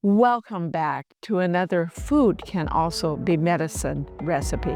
Welcome back to another Food Can Also Be Medicine recipe.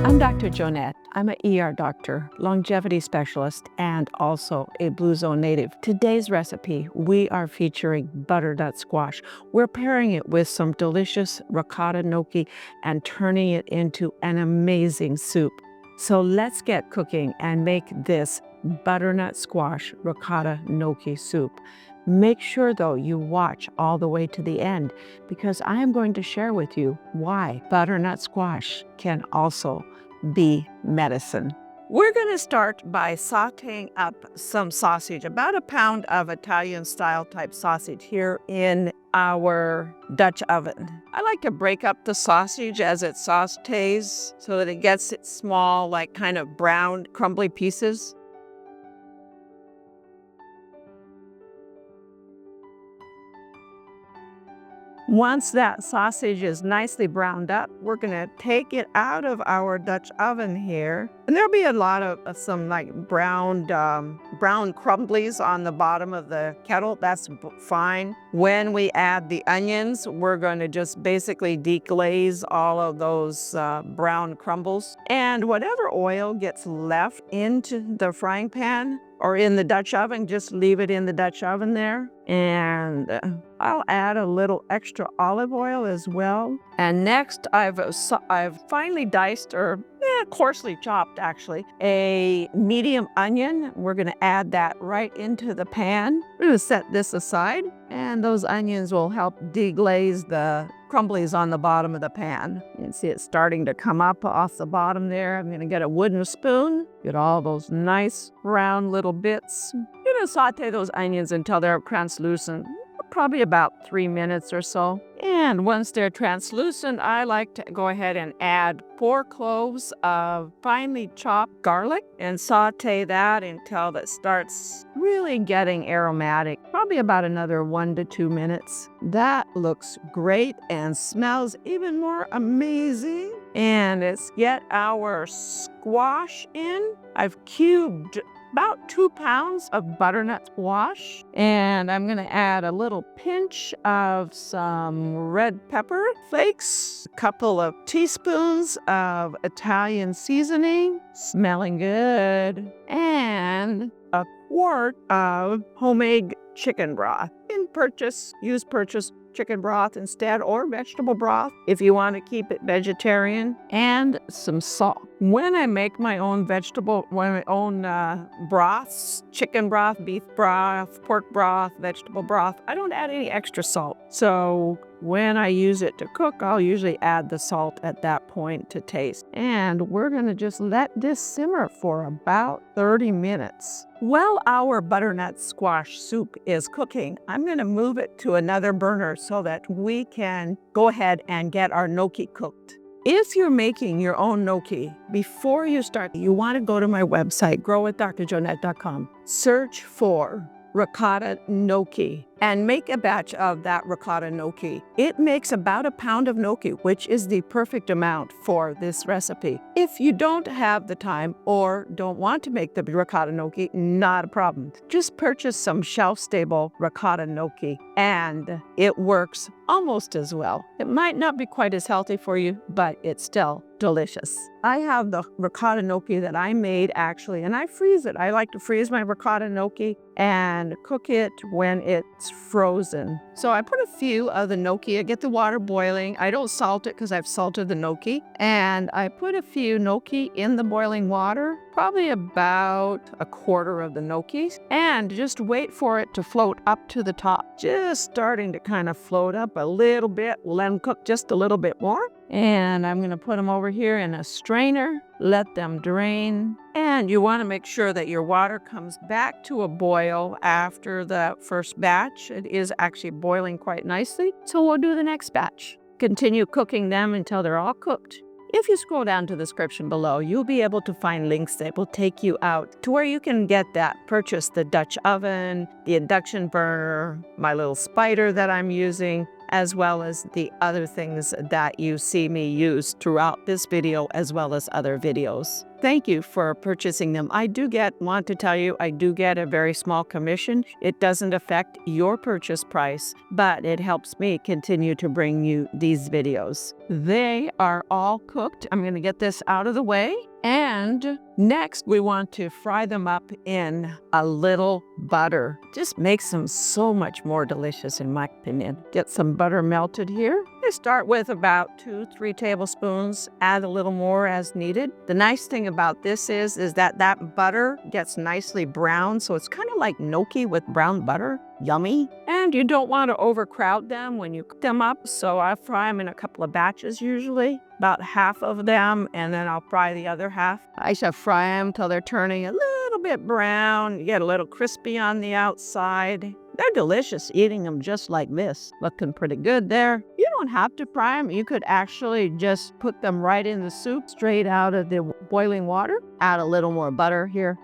I'm Dr. Joanette. I'm an ER doctor, longevity specialist, and also a Blue Zone native. Today's recipe, we are featuring butternut squash. We're pairing it with some delicious ricotta gnocchi and turning it into an amazing soup. So let's get cooking and make this butternut squash ricotta gnocchi soup. Make sure though you watch all the way to the end because I am going to share with you why butternut squash can also be medicine. We're going to start by sautéing up some sausage, about a pound of Italian style type sausage here in our Dutch oven. I like to break up the sausage as it sautés so that it gets its small, like kind of brown, crumbly pieces. Once that sausage is nicely browned up, we're going to take it out of our Dutch oven here. And there'll be a lot of some like brown crumblies on the bottom of the kettle. That's fine. When we add the onions, we're going to just basically deglaze all of those brown crumbles. And whatever oil gets left into the frying pan or in the Dutch oven, just leave it in the Dutch oven there. And I'll add a little extra olive oil as well. And next, I've finely diced or coarsely chopped actually, a medium onion. We're going to add that right into the pan. We're going to set this aside, and those onions will help deglaze the crumblies on the bottom of the pan. You can see it starting to come up off the bottom there. I'm going to get a wooden spoon, get all those nice round little bits. I'm going to saute those onions until they're translucent, probably about 3 minutes or so. And once they're translucent, I like to go ahead and add 4 cloves of finely chopped garlic and saute that until it starts really getting aromatic, probably about another 1 to 2 minutes. That looks great and smells even more amazing. And let's get our squash in. I've cubed about 2 pounds of butternut squash, and I'm going to add a little pinch of some red pepper flakes, a couple of teaspoons of Italian seasoning, smelling good, and a quart of homemade chicken broth. Use purchased chicken broth instead, or vegetable broth if you want to keep it vegetarian, and some salt. When I make my own broths, chicken broth, beef broth, pork broth, vegetable broth, I don't add any extra salt. So when I use it to cook, I'll usually add the salt at that point to taste. And we're going to just let this simmer for about 30 minutes. While our butternut squash soup is cooking, I'm going to move it to another burner so that we can go ahead and get our gnocchi cooked. If you're making your own gnocchi, before you start, you want to go to my website, growwithdrjoanette.com, search for ricotta gnocchi, and make a batch of that ricotta gnocchi. It makes about a pound of gnocchi, which is the perfect amount for this recipe. If you don't have the time or don't want to make the ricotta gnocchi, not a problem. Just purchase some shelf-stable ricotta gnocchi, and it works almost as well. It might not be quite as healthy for you, but it's still delicious. I have the ricotta gnocchi that I made actually, and I freeze it. I like to freeze my ricotta gnocchi and cook it when it's frozen. So I put a few of the gnocchi, I get the water boiling. I don't salt it because I've salted the gnocchi. And I put a few gnocchi in the boiling water, probably about a quarter of the gnocchi, and just wait for it to float up to the top. Just starting to kind of float up a little bit. We'll let them cook just a little bit more. And I'm going to put them over here in a strainer, let them drain. And you want to make sure that your water comes back to a boil after the first batch. It is actually boiling quite nicely. So we'll do the next batch. Continue cooking them until they're all cooked. If you scroll down to the description below, you'll be able to find links that will take you out to where you can get that. Purchase the Dutch oven, the induction burner, my little spider that I'm using, as well as the other things that you see me use throughout this video, as well as other videos. thank you for purchasing them. Want to tell you, I do get a very small commission. It doesn't affect your purchase price, but it helps me continue to bring you these videos. They are all cooked. I'm going to get this out of the way. And next, we want to fry them up in a little butter. Just makes them so much more delicious, in my opinion. Get some butter melted here. I start with about 2-3 tablespoons, add a little more as needed. The nice thing about this is that butter gets nicely brown, so it's kind of like gnocchi with brown butter. Yummy. And you don't want to overcrowd them when you cook them up, so I fry them in a couple of batches usually, about half of them, and then I'll fry the other half. I should fry them till they're turning a little bit brown. You get a little crispy on the outside. They're delicious eating them just like this. Looking pretty good there. You don't have to fry them. You could actually just put them right in the soup straight out of the boiling water. Add a little more butter here.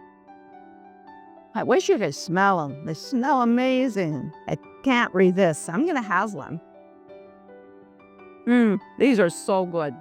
I wish you could smell them. They smell amazing. I can't resist. I'm going to have one. These are so good.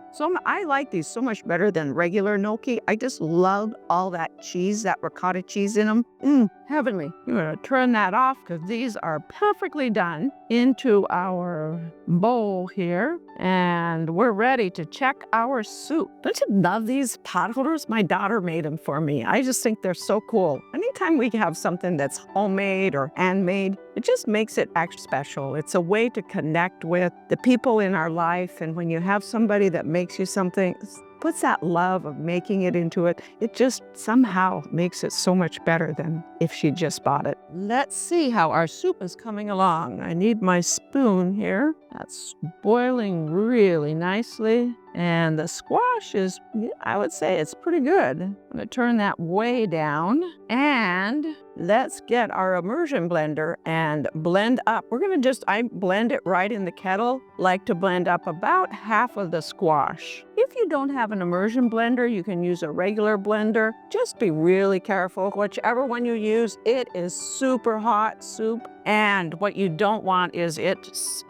I like these so much better than regular gnocchi. I just love all that cheese, that ricotta cheese in them. Heavenly. I'm going to turn that off because these are perfectly done into our bowl here. And we're ready to check our soup. Don't you love these pot holders? My daughter made them for me. I just think they're so cool. Anytime we have something that's homemade or handmade, it just makes it extra special. It's a way to connect with the people in our life. And when you have somebody that makes you something, puts that love of making it into it, it just somehow makes it so much better than if she just bought it. Let's see how our soup is coming along. I need my spoon here. That's boiling really nicely. And the squash is, I would say it's pretty good. I'm going to turn that way down. And let's get our immersion blender and blend up. I blend it right in the kettle. Like to blend up about half of the squash. If you don't have an immersion blender, you can use a regular blender. Just be really careful. Whichever one you use, it is super hot soup. And what you don't want is it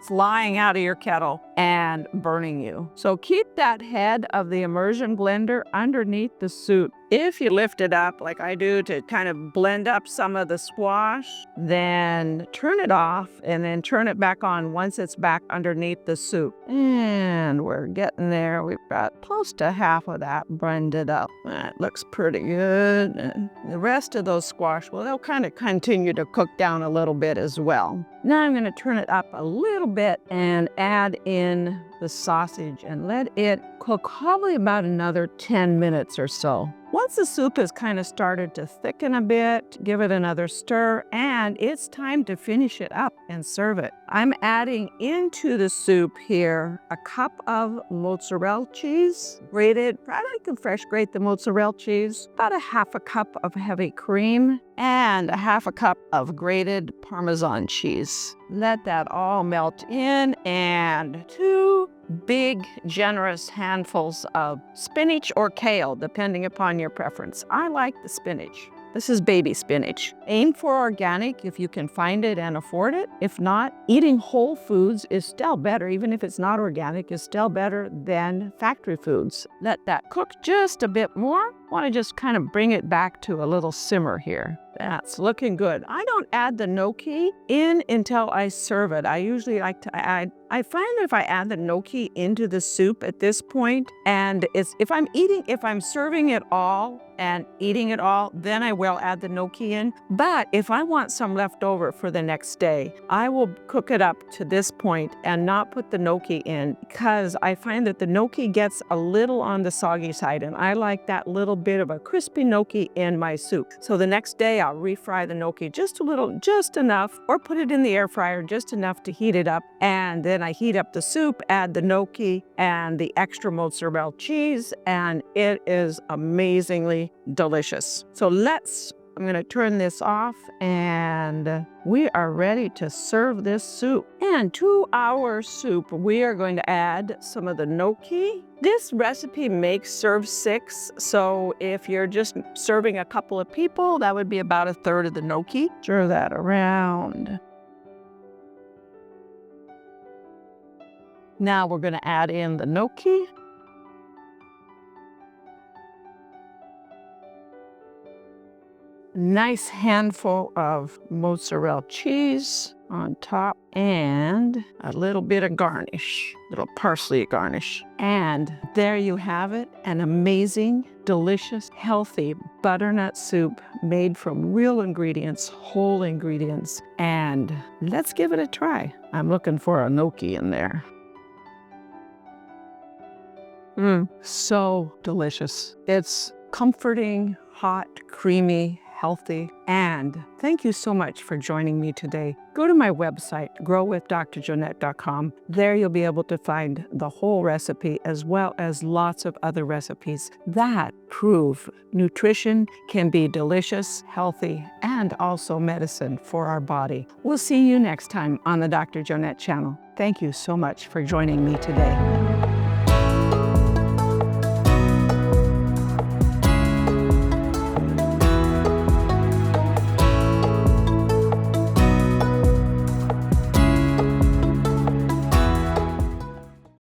flying out of your kettle and burning you. So keep that head of the immersion blender underneath the soup. If you lift it up like I do to kind of blend up some of the squash, then turn it off and then turn it back on once it's back underneath the soup. And we're getting there. We've got close to half of that blended up. That looks pretty good. And the rest of those squash, well, they'll kind of continue to cook down a little bit as well. Now I'm going to turn it up a little bit and add in the sausage and let it cook probably about another 10 minutes or so. Once the soup has kind of started to thicken a bit, give it another stir, and it's time to finish it up and serve it. I'm adding into the soup here a cup of mozzarella cheese, grated. I can fresh grate the mozzarella cheese, about a half a cup of heavy cream, and a half a cup of grated Parmesan cheese. Let that all melt in, and 2 big, generous handfuls of spinach or kale, depending upon your preference. I like the spinach. This is baby spinach. Aim for organic if you can find it and afford it. If not, eating whole foods is still better. Even if it's not organic, is still better than factory foods. Let that cook just a bit more. Want to just kind of bring it back to a little simmer here. That's looking good. I don't add the gnocchi in until I serve it. I usually like to add, I find if I add the gnocchi into the soup at this point, and if I'm serving it all and eating it all, then I will add the gnocchi in. But if I want some left over for the next day, I will cook it up to this point and not put the gnocchi in, because I find that the gnocchi gets a little on the soggy side, and I like that little bit of a crispy gnocchi in my soup. So the next day I'll refry the gnocchi just a little, just enough, or put it in the air fryer just enough to heat it up. And then I heat up the soup, add the gnocchi and the extra mozzarella cheese, and it is amazingly delicious. So I'm going to turn this off, and we are ready to serve this soup. And to our soup, we are going to add some of the gnocchi. This recipe makes serve 6, so if you're just serving a couple of people, that would be about 1/3 of the gnocchi. Stir that around. Now we're going to add in the gnocchi. nice handful of mozzarella cheese on top and a little bit of garnish, little parsley garnish. And there you have it, an amazing, delicious, healthy butternut soup made from real ingredients, whole ingredients. And let's give it a try. I'm looking for a gnocchi in there. So delicious. It's comforting, hot, creamy, healthy. And thank you so much for joining me today. Go to my website, growwithdrjoanette.com. There you'll be able to find the whole recipe as well as lots of other recipes that prove nutrition can be delicious, healthy, and also medicine for our body. We'll see you next time on the Dr. Joanette channel. Thank you so much for joining me today.